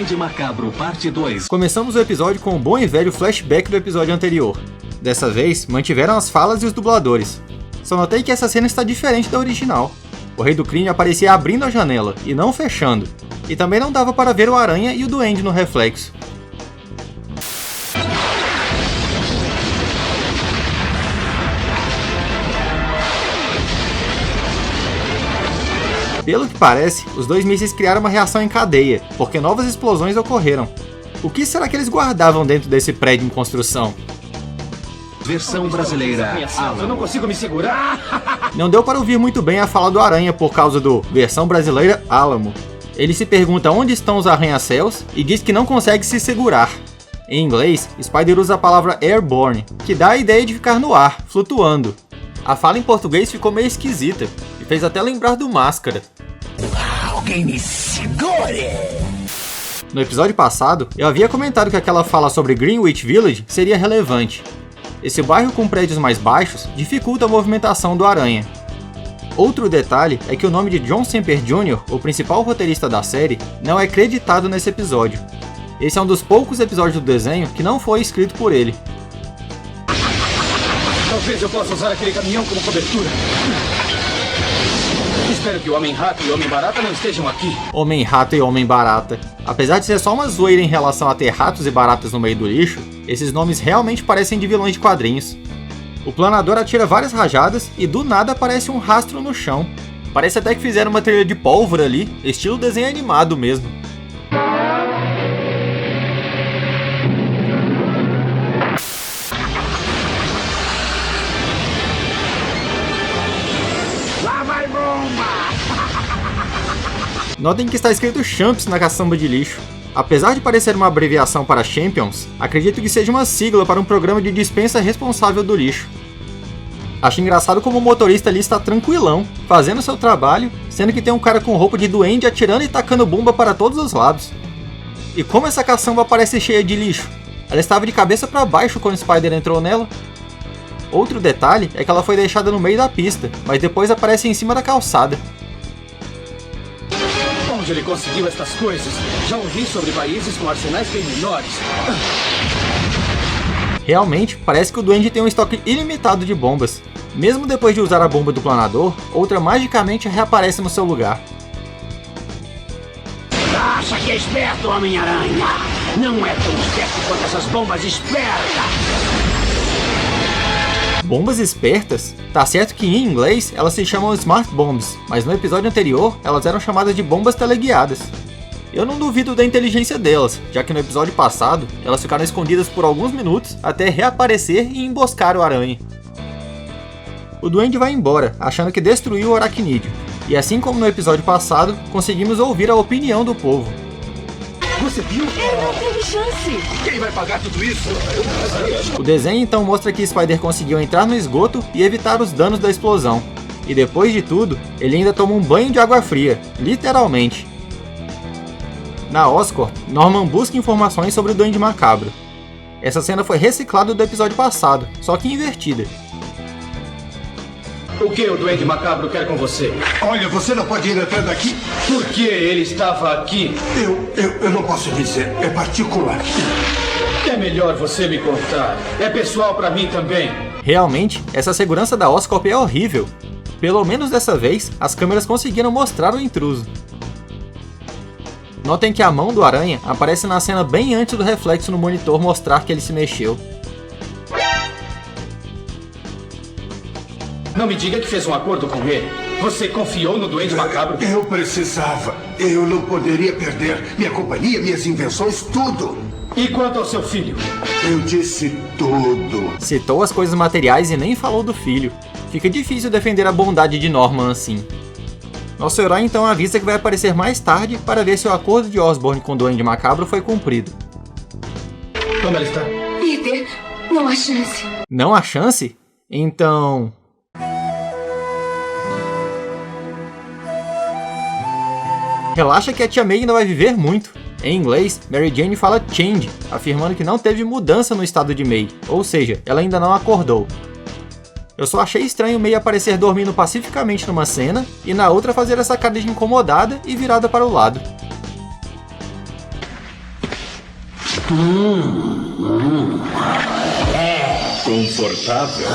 Duende Macabro, parte 2. Começamos o episódio com um bom e velho flashback do episódio anterior. Dessa vez, mantiveram as falas e os dubladores. Só notei que essa cena está diferente da original. O Rei do Crime aparecia abrindo a janela, e não fechando. E também não dava para ver o Aranha e o Duende no reflexo. Pelo que parece, os dois mísseis criaram uma reação em cadeia, porque novas explosões ocorreram. O que será que eles guardavam dentro desse prédio em construção? Versão brasileira. Eu não consigo me segurar. Não deu para ouvir muito bem a fala do Aranha por causa do versão brasileira Alamo. Ele se pergunta onde estão os arranha-céus e diz que não consegue se segurar. Em inglês, Spider usa a palavra airborne, que dá a ideia de ficar no ar, flutuando. A fala em português ficou meio esquisita e fez até lembrar do Máscara. Alguém me segure! No episódio passado, eu havia comentado que aquela fala sobre Greenwich Village seria relevante. Esse bairro com prédios mais baixos dificulta a movimentação do Aranha. Outro detalhe é que o nome de John Semper Jr., o principal roteirista da série, não é creditado nesse episódio. Esse é um dos poucos episódios do desenho que não foi escrito por ele. Talvez eu possa usar aquele caminhão como cobertura. Espero que o Homem-Rato e o Homem-Barata não estejam aqui. Homem-Rato e Homem-Barata. Apesar de ser só uma zoeira em relação a ter ratos e baratas no meio do lixo, esses nomes realmente parecem de vilões de quadrinhos. O planador atira várias rajadas e do nada aparece um rastro no chão. Parece até que fizeram uma trilha de pólvora ali, estilo desenho animado mesmo. Notem que está escrito Champs na caçamba de lixo. Apesar de parecer uma abreviação para Champions, acredito que seja uma sigla para um programa de dispensa responsável do lixo. Acho engraçado como o motorista ali está tranquilão, fazendo seu trabalho, sendo que tem um cara com roupa de duende atirando e tacando bomba para todos os lados. E como essa caçamba parece cheia de lixo? Ela estava de cabeça para baixo quando Spider entrou nela. Outro detalhe é que ela foi deixada no meio da pista, mas depois aparece em cima da calçada. Onde ele conseguiu estas coisas? Já ouvi sobre países com arsenais bem menores. Realmente, parece que o Duende tem um estoque ilimitado de bombas. Mesmo depois de usar a bomba do planador, outra magicamente reaparece no seu lugar. Acha que é esperto, Homem-Aranha? Não é tão esperto quanto essas bombas espertas. Bombas espertas? Tá certo que em inglês elas se chamam Smart Bombs, mas no episódio anterior elas eram chamadas de bombas teleguiadas. Eu não duvido da inteligência delas, já que no episódio passado elas ficaram escondidas por alguns minutos até reaparecer e emboscar o Aranha. O Duende vai embora, achando que destruiu o aracnídeo, e assim como no episódio passado, conseguimos ouvir a opinião do povo. Você viu? Ele não teve chance! Quem vai pagar tudo isso? O desenho então mostra que Spider conseguiu entrar no esgoto e evitar os danos da explosão. E depois de tudo, ele ainda toma um banho de água fria, literalmente. Na Oscorp, Norman busca informações sobre o Duende Macabro. Essa cena foi reciclada do episódio passado, só que invertida. O que o Duende Macabro quer com você? Olha, você não pode ir entrando aqui. Por que ele estava aqui? Eu não posso dizer. É particular. É melhor você me contar. É pessoal pra mim também. Realmente, essa segurança da Oscorp é horrível. Pelo menos dessa vez, as câmeras conseguiram mostrar o intruso. Notem que a mão do Aranha aparece na cena bem antes do reflexo no monitor mostrar que ele se mexeu. Não me diga que fez um acordo com ele. Você confiou no Duende Macabro? Eu precisava. Eu não poderia perder minha companhia, minhas invenções, tudo. E quanto ao seu filho? Eu disse tudo. Citou as coisas materiais e nem falou do filho. Fica difícil defender a bondade de Norman assim. Nosso herói então avisa que vai aparecer mais tarde para ver se o acordo de Osborn com o Duende Macabro foi cumprido. Como ela está? Peter, não há chance. Não há chance? Então... Relaxa que a Tia May ainda vai viver muito. Em inglês, Mary Jane fala change, afirmando que não teve mudança no estado de May, ou seja, ela ainda não acordou. Eu só achei estranho May aparecer dormindo pacificamente numa cena e na outra fazer essa cara de incomodada e virada para o lado. Confortável?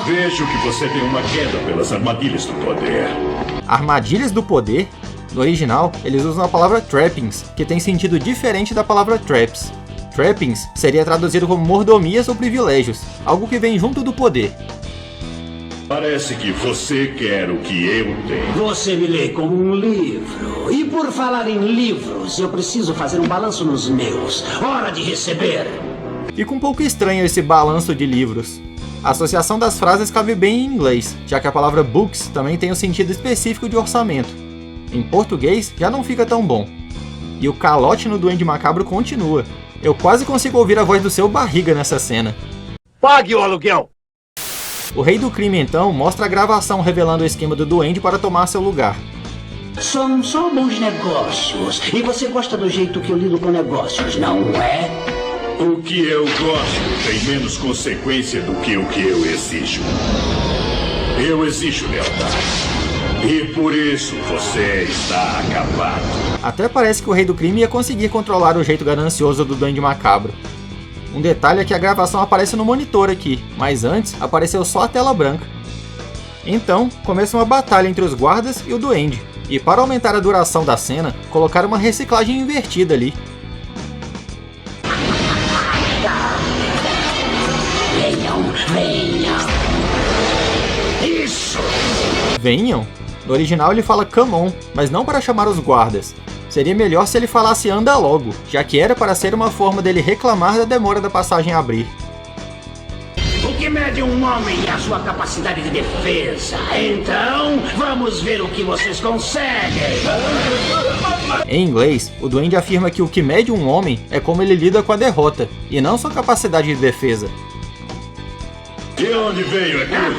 Vejo que você tem uma queda pelas armadilhas do poder. Armadilhas do poder? No original, eles usam a palavra trappings, que tem sentido diferente da palavra traps. Trappings seria traduzido como mordomias ou privilégios, algo que vem junto do poder. Parece que você quer o que eu tenho. Você me lê como um livro. E por falar em livros, eu preciso fazer um balanço nos meus. Hora de receber. Fica um pouco estranho esse balanço de livros. A associação das frases cabe bem em inglês, já que a palavra books também tem um sentido específico de orçamento. Em português já não fica tão bom. E o calote no Duende Macabro continua. Eu quase consigo ouvir a voz do seu Barriga nessa cena. Pague o aluguel! O Rei do Crime então mostra a gravação revelando o esquema do Duende para tomar seu lugar. São só bons negócios. E você gosta do jeito que eu lido com negócios, não é? O que eu gosto tem menos consequência do que o que eu exijo. Eu exijo lealdade. E por isso você está acabado. Até parece que o Rei do Crime ia conseguir controlar o jeito ganancioso do Duende Macabro. Um detalhe é que a gravação aparece no monitor aqui, mas antes apareceu só a tela branca. Então, começa uma batalha entre os guardas e o Duende. E para aumentar a duração da cena, colocaram uma reciclagem invertida ali. Venham! Isso! Venham? No original ele fala come on, mas não para chamar os guardas. Seria melhor se ele falasse anda logo, já que era para ser uma forma dele reclamar da demora da passagem a abrir. O que mede um homem é a sua capacidade de defesa. Então, vamos ver o que vocês conseguem. Em inglês, o Duende afirma que o que mede um homem é como ele lida com a derrota, e não sua capacidade de defesa. De onde veio aquilo?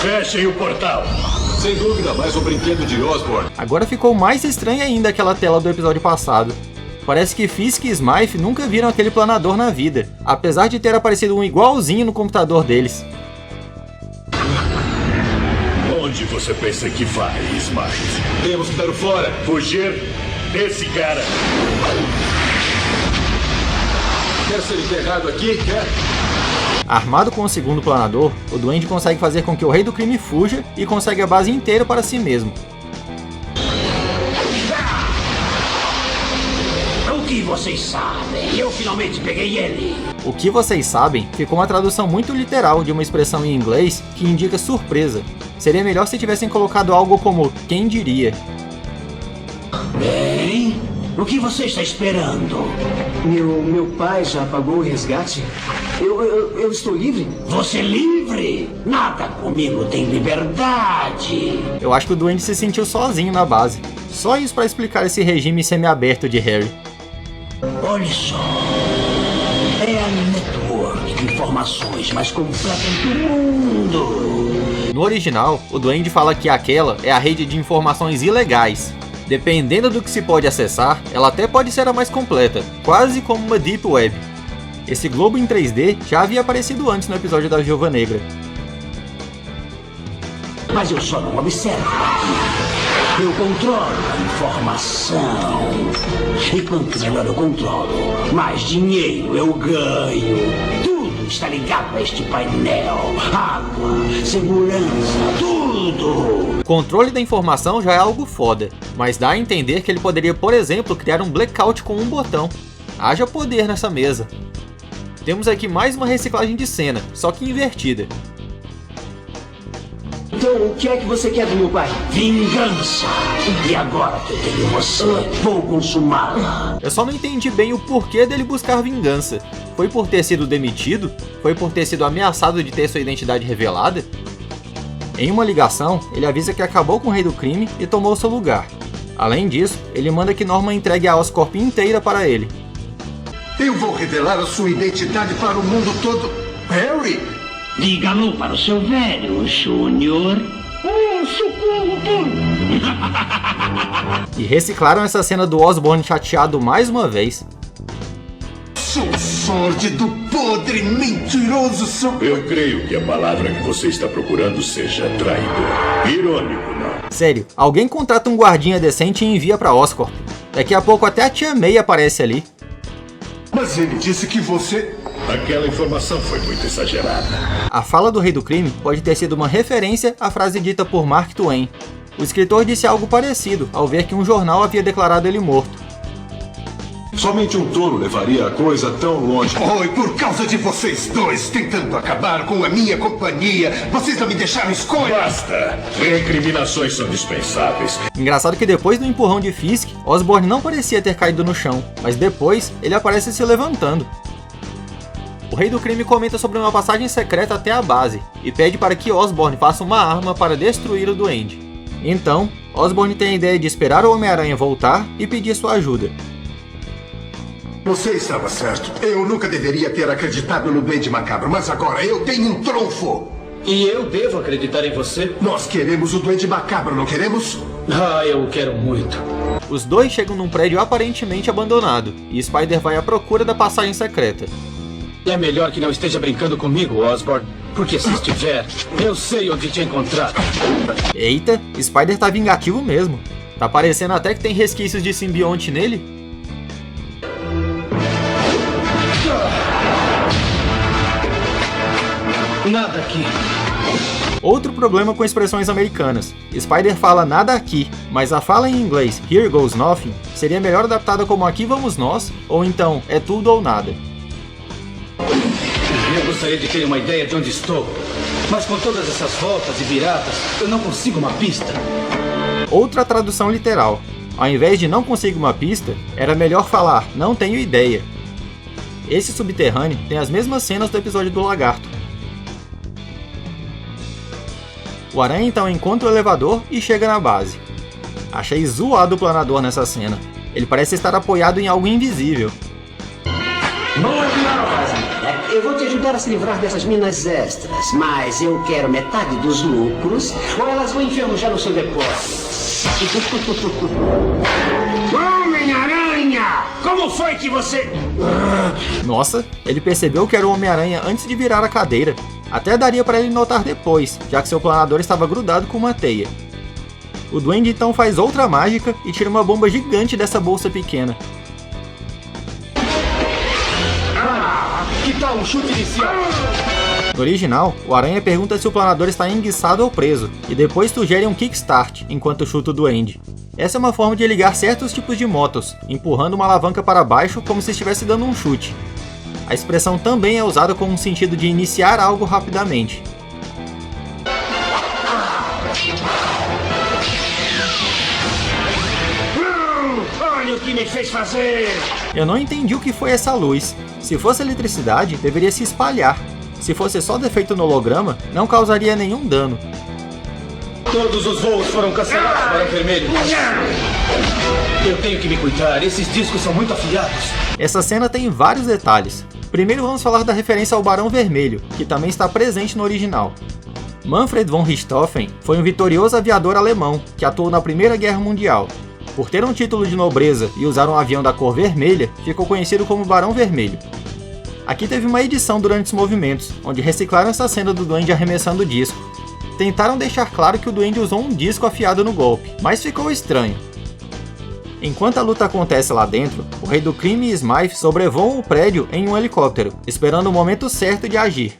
Fechem o portal. Sem dúvida, mais um brinquedo de Osborn. Agora ficou mais estranha ainda aquela tela do episódio passado. Parece que Fisk e Smythe nunca viram aquele planador na vida, apesar de ter aparecido um igualzinho no computador deles. Onde você pensa que vai, Smythe? Temos que dar o fora. Fugir desse cara. Quer ser enterrado aqui? Quer? Armado com o segundo planador, o Duende consegue fazer com que o Rei do Crime fuja e consegue a base inteira para si mesmo. O que vocês sabem? Eu finalmente peguei ele. O que vocês sabem ficou uma tradução muito literal de uma expressão em inglês que indica surpresa. Seria melhor se tivessem colocado algo como quem diria. Bem, o que você está esperando? Meu pai já pagou o resgate? Eu estou livre? Você livre? Nada comigo tem liberdade. Eu acho que o Duende se sentiu sozinho na base. Só isso para explicar esse regime semi-aberto de Harry. Olha só. É a network de informações mais completa do mundo. No original, o Duende fala que aquela é a rede de informações ilegais. Dependendo do que se pode acessar, ela até pode ser a mais completa, quase como uma Deep Web. Esse globo em 3D já havia aparecido antes no episódio da Viúva Negra. Mas eu só não observo aqui. Eu controlo a informação. E quanto melhor eu controlo, mais dinheiro eu ganho. Tudo está ligado a este painel. Água, segurança, tudo. O controle da informação já é algo foda, mas dá a entender que ele poderia, por exemplo, criar um blackout com um botão. Haja poder nessa mesa. Temos aqui mais uma reciclagem de cena, só que invertida. Então, o que é que você quer do meu pai? Vingança. E agora que eu tenho você, vou consumá-la. Eu só não entendi bem o porquê dele buscar vingança. Foi por ter sido demitido? Foi por ter sido ameaçado de ter sua identidade revelada? Em uma ligação, ele avisa que acabou com o Rei do Crime e tomou seu lugar. Além disso, ele manda que Norman entregue a Oscorp inteira para ele. Eu vou revelar a sua identidade para o mundo todo. Harry! Diga-lo para o seu velho, Júnior. Socorro, E reciclaram essa cena do Osborn chateado mais uma vez. Seu sórdido, podre, mentiroso, Eu creio que a palavra que você está procurando seja traidor. Irônico, não? Sério, alguém contrata um guardinha decente e envia pra Oscorp. Daqui a pouco até a Tia May aparece ali. Mas ele disse que você... Aquela informação foi muito exagerada. A fala do Rei do Crime pode ter sido uma referência à frase dita por Mark Twain. O escritor disse algo parecido ao ver que um jornal havia declarado ele morto. Somente um tolo levaria a coisa tão longe. Foi por causa de vocês dois tentando acabar com a minha companhia. Vocês não me deixaram escolha. Basta! Recriminações são dispensáveis. Engraçado que depois do empurrão de Fisk, Osborn não parecia ter caído no chão, mas depois ele aparece se levantando. O Rei do Crime comenta sobre uma passagem secreta até a base e pede para que Osborn faça uma arma para destruir o Duende. Então, Osborn tem a ideia de esperar o Homem-Aranha voltar e pedir sua ajuda. Você estava certo. Eu nunca deveria ter acreditado no Duende Macabro, mas agora eu tenho um trunfo. E eu devo acreditar em você? Nós queremos o Duende Macabro, não queremos? Ah, eu quero muito. Os dois chegam num prédio aparentemente abandonado e Spider vai à procura da passagem secreta. É melhor que não esteja brincando comigo, Osborn, porque se estiver, eu sei onde te encontrar. Eita, Spider tá vingativo mesmo. Tá parecendo até que tem resquícios de simbionte nele. Nada aqui. Outro problema com expressões americanas. Spider fala nada aqui, mas a fala em inglês Here Goes Nothing seria melhor adaptada como Aqui Vamos Nós, ou então É Tudo ou Nada. Eu gostaria de ter uma ideia de onde estou, mas com todas essas voltas e viradas, eu não consigo uma pista. Outra tradução literal. Ao invés de não consigo uma pista, era melhor falar não tenho ideia. Esse subterrâneo tem as mesmas cenas do episódio do Lagarto. O Aranha então encontra o elevador e chega na base. Achei zoado o planador nessa cena. Ele parece estar apoiado em algo invisível. Eu vou te ajudar a se livrar dessas minas extras, mas eu quero metade dos lucros, ou elas vão enferrujar no seu depósito. Homem-Aranha! Como foi que você... Nossa, ele percebeu que era o Homem-Aranha antes de virar a cadeira. Até daria para ele notar depois, já que seu planador estava grudado com uma teia. O Duende então faz outra mágica e tira uma bomba gigante dessa bolsa pequena. Que tal um chute inicial? No original, o Aranha pergunta se o planador está enguiçado ou preso, e depois sugere um kickstart enquanto chuta o Duende. Essa é uma forma de ligar certos tipos de motos, empurrando uma alavanca para baixo como se estivesse dando um chute. A expressão também é usada com um sentido de iniciar algo rapidamente. Olha o que me fez fazer! Eu não entendi o que foi essa luz. Se fosse eletricidade, deveria se espalhar. Se fosse só defeito no holograma, não causaria nenhum dano. Todos os voos foram cancelados, Barão Vermelho. Eu tenho que me cuidar, esses discos são muito afiados. Essa cena tem vários detalhes. Primeiro vamos falar da referência ao Barão Vermelho, que também está presente no original. Manfred von Richthofen foi um vitorioso aviador alemão que atuou na Primeira Guerra Mundial. Por ter um título de nobreza e usar um avião da cor vermelha, ficou conhecido como Barão Vermelho. Aqui teve uma edição durante os movimentos, onde reciclaram essa cena do Duende arremessando o disco. Tentaram deixar claro que o Duende usou um disco afiado no golpe, mas ficou estranho. Enquanto a luta acontece lá dentro, o Rei do Crime e Smythe sobrevoam o prédio em um helicóptero, esperando o momento certo de agir.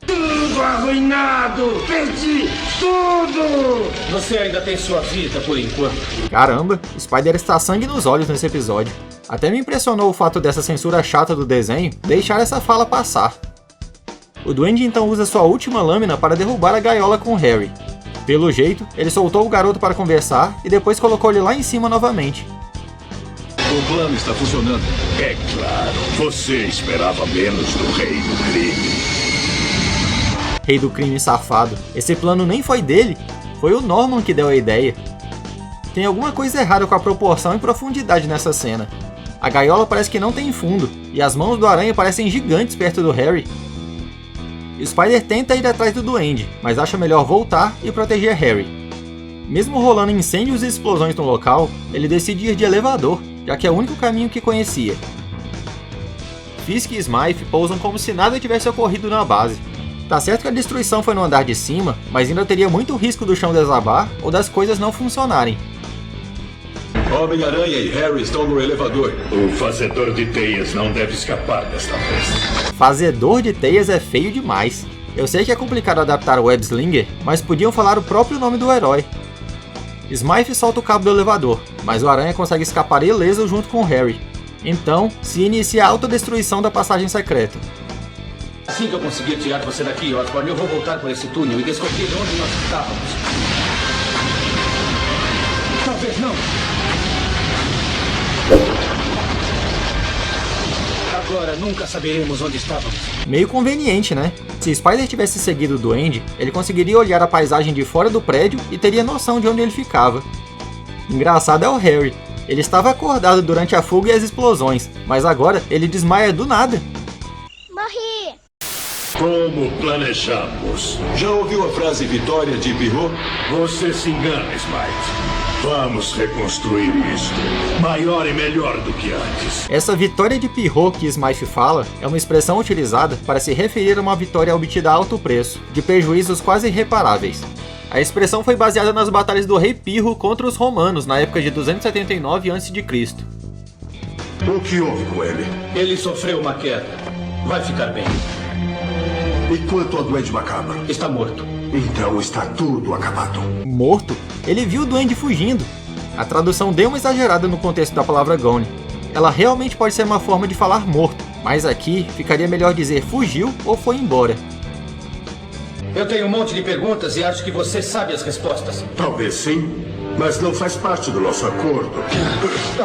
Tudo arruinado! Perdi tudo! Você ainda tem sua vida por enquanto. Caramba, Spider está a sangue nos olhos nesse episódio. Até me impressionou o fato dessa censura chata do desenho deixar essa fala passar. O Duende então usa sua última lâmina para derrubar a gaiola com Harry. Pelo jeito, ele soltou o garoto para conversar e depois colocou ele lá em cima novamente. O plano está funcionando. É claro, você esperava menos do Rei do Crime. Rei do Crime safado. Esse plano nem foi dele, foi o Norman que deu a ideia. Tem alguma coisa errada com a proporção e profundidade nessa cena. A gaiola parece que não tem fundo, e as mãos do Aranha parecem gigantes perto do Harry. Spider tenta ir atrás do Duende, mas acha melhor voltar e proteger Harry. Mesmo rolando incêndios e explosões no local, ele decide ir de elevador, já que é o único caminho que conhecia. Fisk e Smythe pousam como se nada tivesse ocorrido na base. Tá certo que a destruição foi no andar de cima, mas ainda teria muito risco do chão desabar ou das coisas não funcionarem. Homem-Aranha e Harry estão no elevador. O fazedor de teias não deve escapar desta vez. Fazedor de teias é feio demais. Eu sei que é complicado adaptar o Web-Slinger, mas podiam falar o próprio nome do herói. Smythe solta o cabo do elevador, mas o Aranha consegue escapar ileso junto com Harry. Então, se inicia a autodestruição da passagem secreta. Assim que eu conseguir tirar você daqui, Osborn, eu vou voltar por esse túnel e descobrir onde nós estávamos. Talvez não. Agora nunca saberemos onde estávamos. Meio conveniente, né? Se Spider tivesse seguido o Duende, ele conseguiria olhar a paisagem de fora do prédio e teria noção de onde ele ficava. Engraçado é o Harry. Ele estava acordado durante a fuga e as explosões, mas agora ele desmaia do nada. Morri! Como planejamos. Já ouviu a frase vitória de Pirro? Você se engana, Smythe. Vamos reconstruir isto. Maior e melhor do que antes. Essa vitória de Pirro que Smythe fala é uma expressão utilizada para se referir a uma vitória obtida a alto preço, de prejuízos quase irreparáveis. A expressão foi baseada nas batalhas do rei Pirro contra os romanos na época de 279 a.C. O que houve com ele? Ele sofreu uma queda. Vai ficar bem. E quanto ao Duende Macabro? Está morto. Então está tudo acabado. Morto? Ele viu o Duende fugindo. A tradução deu uma exagerada no contexto da palavra gone. Ela realmente pode ser uma forma de falar morto, mas aqui ficaria melhor dizer fugiu ou foi embora. Eu tenho um monte de perguntas e acho que você sabe as respostas. Talvez sim, mas não faz parte do nosso acordo.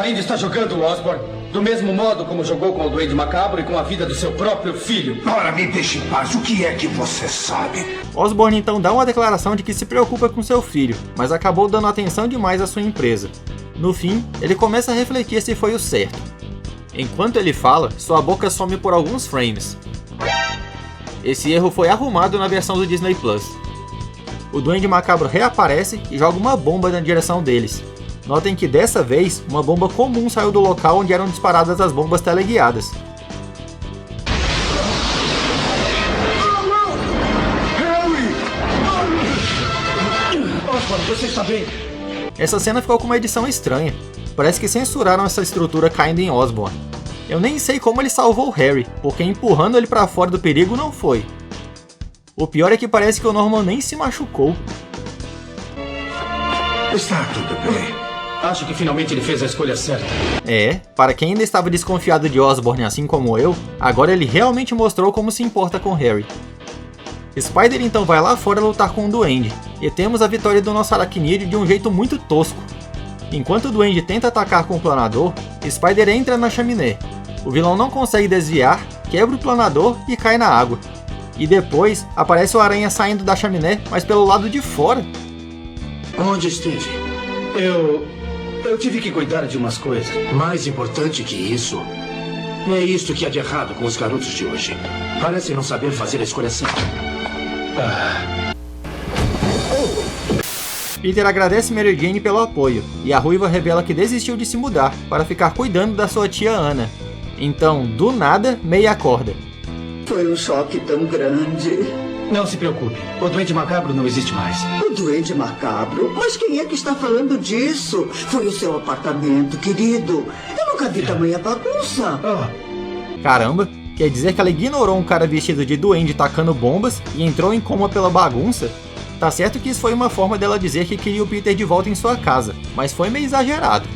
Ainda está jogando, Osborn? Do mesmo modo como jogou com o Duende Macabro e com a vida do seu próprio filho. Ora, me deixe em paz. O que é que você sabe? Osborn então dá uma declaração de que se preocupa com seu filho, mas acabou dando atenção demais à sua empresa. No fim, ele começa a refletir se foi o certo. Enquanto ele fala, sua boca some por alguns frames. Esse erro foi arrumado na versão do Disney Plus. O Duende Macabro reaparece e joga uma bomba na direção deles. Notem que dessa vez, uma bomba comum saiu do local onde eram disparadas as bombas teleguiadas. Osborn, você está bem? Essa cena ficou com uma edição estranha. Parece que censuraram essa estrutura caindo em Osborn. Eu nem sei como ele salvou o Harry, porque empurrando ele pra fora do perigo não foi. O pior é que parece que o Norman nem se machucou. Está tudo bem. Acho que finalmente ele fez a escolha certa. É, para quem ainda estava desconfiado de Osborn assim como eu, agora ele realmente mostrou como se importa com Harry. Spider então vai lá fora lutar com o Duende, e temos a vitória do nosso aracnídeo de um jeito muito tosco. Enquanto o Duende tenta atacar com o planador, Spider entra na chaminé. O vilão não consegue desviar, quebra o planador e cai na água. E depois aparece o Aranha saindo da chaminé, mas pelo lado de fora. Onde esteve? Eu tive que cuidar de umas coisas. Mais importante que isso, é isto que há de errado com os garotos de hoje. Parecem não saber fazer a escolha certa. Peter agradece Mary Jane pelo apoio, e a Ruiva revela que desistiu de se mudar para ficar cuidando da sua tia Ana. Então, do nada, May acorda. Foi um choque tão grande. Não se preocupe, o Duende Macabro não existe mais. O Duende Macabro? Mas quem é que está falando disso? Foi o seu apartamento, querido. Eu nunca vi tamanha bagunça. Caramba, quer dizer que ela ignorou um cara vestido de duende tacando bombas e entrou em coma pela bagunça? Tá certo que isso foi uma forma dela dizer que queria o Peter de volta em sua casa, mas foi meio exagerado.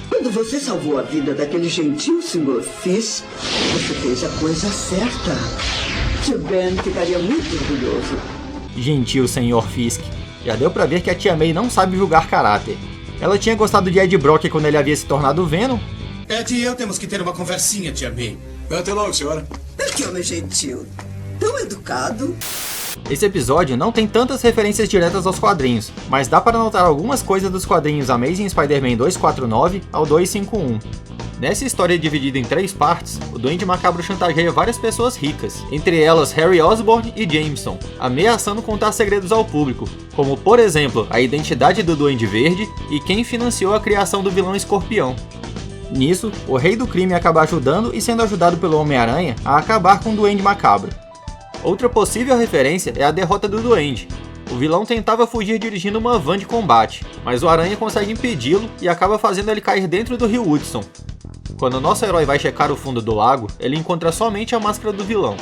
Quando você salvou a vida daquele gentil Sr. Fisk, você fez a coisa certa. Tio Ben ficaria muito orgulhoso. Gentil Sr. Fisk. Já deu pra ver que a tia May não sabe julgar caráter. Ela tinha gostado de Ed Brock quando ele havia se tornado Venom. Ed e eu temos que ter uma conversinha, tia May. Até logo, senhora. Que homem gentil. Tão educado. Esse episódio não tem tantas referências diretas aos quadrinhos, mas dá para notar algumas coisas dos quadrinhos Amazing Spider-Man 249 ao 251. Nessa história dividida em 3 partes, o Duende Macabro chantageia várias pessoas ricas, entre elas Harry Osborn e Jameson, ameaçando contar segredos ao público, como por exemplo a identidade do Duende Verde e quem financiou a criação do vilão Escorpião. Nisso, o Rei do Crime acaba ajudando e sendo ajudado pelo Homem-Aranha a acabar com o Duende Macabro. Outra possível referência é a derrota do Duende. O vilão tentava fugir dirigindo uma van de combate, mas o Aranha consegue impedi-lo e acaba fazendo ele cair dentro do rio Hudson. Quando nosso herói vai checar o fundo do lago, ele encontra somente a máscara do vilão.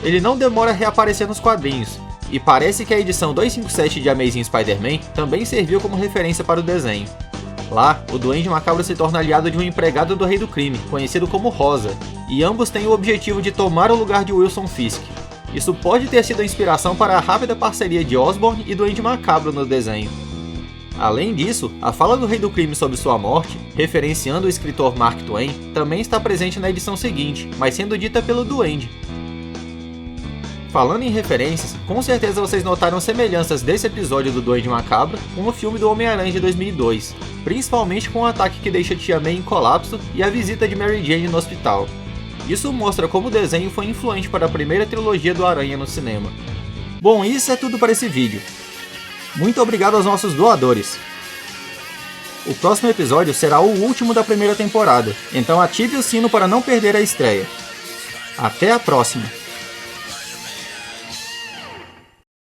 Ele não demora a reaparecer nos quadrinhos, e parece que a edição 257 de Amazing Spider-Man também serviu como referência para o desenho. Lá, o Duende Macabro se torna aliado de um empregado do Rei do Crime, conhecido como Rosa, e ambos têm o objetivo de tomar o lugar de Wilson Fisk. Isso pode ter sido a inspiração para a rápida parceria de Osborn e Duende Macabro no desenho. Além disso, a fala do Rei do Crime sobre sua morte, referenciando o escritor Mark Twain, também está presente na edição seguinte, mas sendo dita pelo Duende. Falando em referências, com certeza vocês notaram semelhanças desse episódio do Duende Macabro com o filme do Homem-Aranha de 2002, principalmente com o ataque que deixa Tia May em colapso e a visita de Mary Jane no hospital. Isso mostra como o desenho foi influente para a primeira trilogia do Aranha no cinema. Bom, isso é tudo para esse vídeo. Muito obrigado aos nossos doadores. O próximo episódio será o último da primeira temporada, então ative o sino para não perder a estreia. Até a próxima!